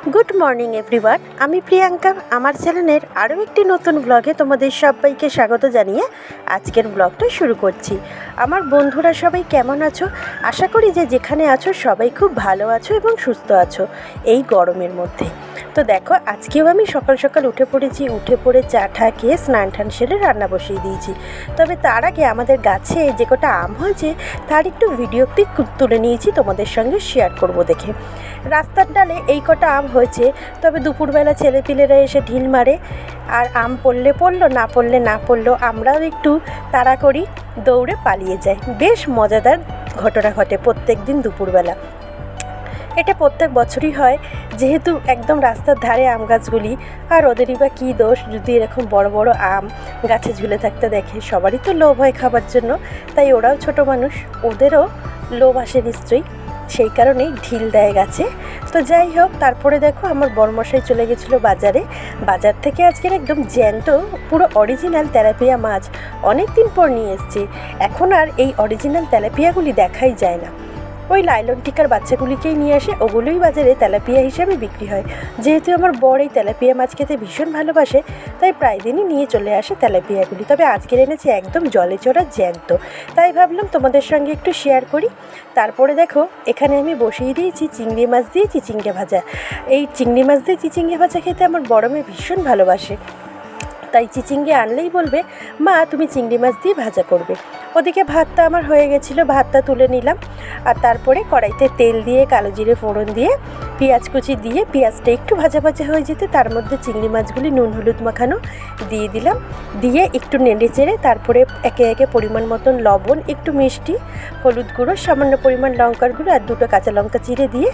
Good morning everyone, আমি প্রিয়াঙ্কা। আমার চ্যানেলের আরও একটি নতুন ব্লগে তোমাদের সবাইকে স্বাগত জানিয়ে আজকের ব্লগটা শুরু করছি। আমার বন্ধুরা সবাই কেমন আছো? আশা করি যে যেখানে আছো সবাই খুব ভালো আছো এবং সুস্থ আছো এই গরমের মধ্যে। তো দেখো, আজকেও আমি সকাল সকাল উঠে পড়ে চা ঠা খেয়ে স্নান টান সেরে রান্না বসিয়ে দিয়েছি। তবে তার আগে আমাদের গাছে যে কটা আম হয়েছে তার একটু ভিডিও ক্লিপ তুলে নিয়েছি, তোমাদের সঙ্গে শেয়ার করব দেখে। রাস্তার ডালে এই কটা আম হয়েছে, তবে দুপুরবেলা ছেলেপিলেরা এসে ঢিল মারে, আর আম পড়লে পড়লো, না পড়লে না পড়লো, আমরাও একটু তাড়া করি, দৌড়ে পালিয়ে যাই। বেশ মজাদার ঘটনা ঘটে প্রত্যেক দিন দুপুরবেলা। এটা প্রত্যেক বছরই হয়, যেহেতু একদম রাস্তার ধারে আম গাছগুলি, আর ওদেরই বা কী দোষ যদি এরকম বড় বড় আম গাছে ঝুলে থাকতে দেখে। সবারই তো লোভ হয় খাবার জন্য, তাই ওরাও ছোট মানুষ, ওদেরও লোভ আসে নিশ্চয়ই, সেই কারণেই ঢিল দেয় গাছে। তো যাই হোক, তারপরে দেখো আমার বড়মশাই চলে গেছিলো বাজারে। বাজার থেকে আজকের একদম জ্যান্ত পুরো অরিজিনাল তেলাপিয়া মাছ অনেক দিন পর নিয়ে এসছে। এখন আর এই অরিজিনাল তেলাপিয়াগুলি দেখাই যায় না, ওই লাইলন টিকার বাচ্চাগুলিকেই নিয়ে আসে, ওগুলোই বাজারে তেলাপিয়া হিসাবে বিক্রি হয়। যেহেতু আমার বর এই তেলাপিয়া মাছ খেতে ভীষণ ভালোবাসে, তাই প্রায় দিনই নিয়ে চলে আসে তেলাপিয়াগুলি। তবে আজকের এনেছে একদম জলে চড়া জ্যান্ত, তাই ভাবলাম তোমাদের সঙ্গে একটু শেয়ার করি। তারপরে দেখো, এখানে আমি বসিয়ে দিয়েছি চিংড়ি মাছ দিয়ে চিচিঙ্গে ভাজা। এই চিংড়ি মাছ দিয়ে চিচিঙ্গে ভাজা খেতে আমার বড় মেয়ে ভীষণ ভালোবাসে, তাই চিচিঙ্গে আনলেই বলবে, মা তুমি চিংড়ি মাছ দিয়ে ভাজা করবে। ওদিকে ভাতটা আমার হয়ে গেছিলো, ভাতটা তুলে নিলাম, আর তারপরে কড়াইতে তেল দিয়ে কালো জিরে ফোড়ন দিয়ে পেঁয়াজ কুচি দিয়ে পেঁয়াজটা একটু ভাজা ভাজা হয়ে যেতে তার মধ্যে চিংড়ি মাছগুলি নুন হলুদ মাখানো দিয়ে দিলাম। দিয়ে একটু নেড়ে চেড়ে তারপরে একে একে পরিমাণ মতন লবণ, একটু মিষ্টি, হলুদ গুঁড়ো, সামান্য পরিমাণ লঙ্কার গুঁড়ো আর দুটো কাঁচা লঙ্কা চিড়ে দিয়ে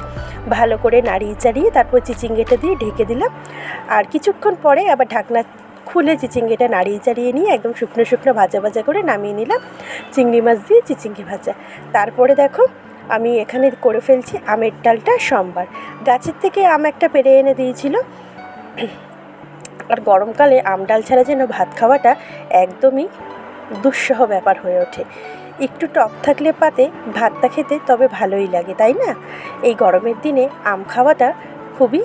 ভালো করে নাড়িয়ে চাড়িয়ে তারপর চিচিঙ্গেটা দিয়ে ঢেকে দিলাম। আর কিছুক্ষণ পরে আবার ঢাকনা খুলে চিচিঙ্গেটা নাড়িয়ে চাড়িয়ে নিয়ে একদম শুকনো শুকনো ভাজা ভাজা করে নামিয়ে নিলাম চিংড়ি মাছ দিয়ে চিচিঙ্গে ভাজা। তারপরে দেখো, আমি এখানে করে ফেলছি আমের ডালটা সম্বার। গাছের থেকে আম একটা পেড়ে এনে দিয়েছিল, আর গরমকালে আম ডাল ছাড়া যেন ভাত খাওয়াটা একদমই দুঃসহ ব্যাপার হয়ে ওঠে। একটু টক থাকলে পাতে ভাতটা খেতে তবে ভালোই লাগে, তাই না? এই গরমের দিনে আম খাওয়াটা খুবই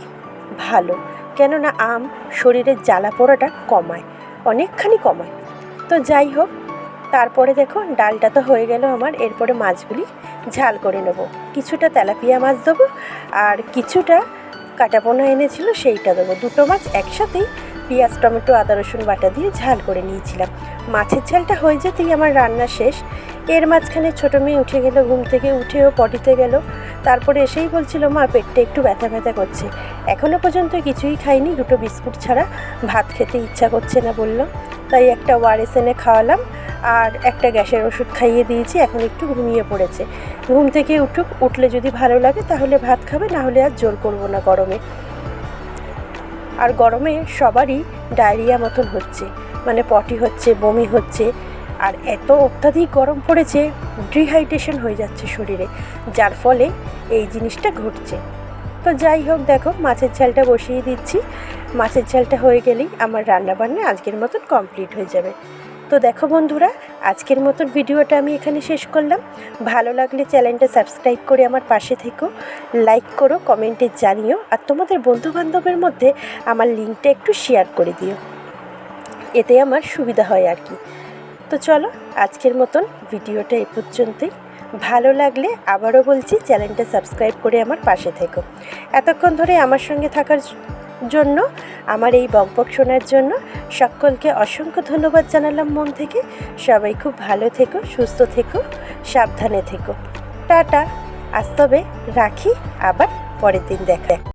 ভালো, কেননা আম শরীরের জ্বালা পোড়াটা কমায়, অনেকখানি কমায়। তো যাই হোক, তারপরে দেখো ডালটা তো হয়ে গেল আমার। এরপরে মাছগুলি ঝাল করে নেব। কিছুটা তেলাপিয়া মাছ দেবো, আর কিছুটা কাটাপোনা এনেছিল সেইটা দেবো। দুটো মাছ একসাথেই পেঁয়াজ টমেটো আদা রসুন বাটা দিয়ে ঝাল করে নিয়েছিলাম। মাছের ঝালটা হয়ে যেতেই আমার রান্না শেষ। এর মাঝখানে ছোটো মেয়ে উঠে গেল, ঘুম থেকে উঠেও পটিতে গেল। তারপরে এসেই বলছিল, মা পেটটা একটু ব্যথা ব্যথা করছে। এখনও পর্যন্ত কিছুই খাইনি, দুটো বিস্কুট ছাড়া ভাত খেতে ইচ্ছা করছে না বলল। তাই একটা ওআরএস এনে খাওয়ালাম, আর একটা গ্যাসের ওষুধ খাইয়ে দিয়েছি। এখন একটু ঘুমিয়ে পড়েছে। ঘুম থেকে উঠলে যদি ভালো লাগে তাহলে ভাত খাবে, না হলে আর জোর করবো না গরমে। আর গরমে সবারই ডায়রিয়া মতন হচ্ছে, মানে পটি হচ্ছে, বমি হচ্ছে, আর এত অত্যাধিক গরম পড়েছে, ডিহাইড্রেশন হয়ে যাচ্ছে শরীরে, যার ফলে এই জিনিসটা ঘটছে। তো যাই হোক, দেখো মাছের ঝালটা বসিয়ে দিচ্ছি। মাছের ঝালটা হয়ে গেলেই আমার রান্নাবান্না আজকের মতন কমপ্লিট হয়ে যাবে। তো দেখো বন্ধুরা, আজকের মতন ভিডিওটা আমি এখানে শেষ করলাম। ভালো লাগলে চ্যানেলটা সাবস্ক্রাইব করে আমার পাশে থেকো, লাইক করো, কমেন্টে জানিও, আর তোমাদের বন্ধুবান্ধবের মধ্যে আমার লিঙ্কটা একটু শেয়ার করে দিও, এতে আমার সুবিধা হয় আর কি। তো চলো, আজকের মতন ভিডিওটা এই পর্যন্তই। ভালো লাগলে আবারও বলছি, চ্যানেলটা সাবস্ক্রাইব করে আমার পাশে থেকো। এতক্ষণ ধরে আমার সঙ্গে থাকার জন্য, আমার এই বকবক শোনার জন্য সকলকে অসংখ্য ধন্যবাদ জানালাম মন থেকে। সবাই খুব ভালো থেকো, সুস্থ থেকো, সাবধানে থেকো। টাটা। আজ তবে রাখি, আবার পরের দিন দেখা।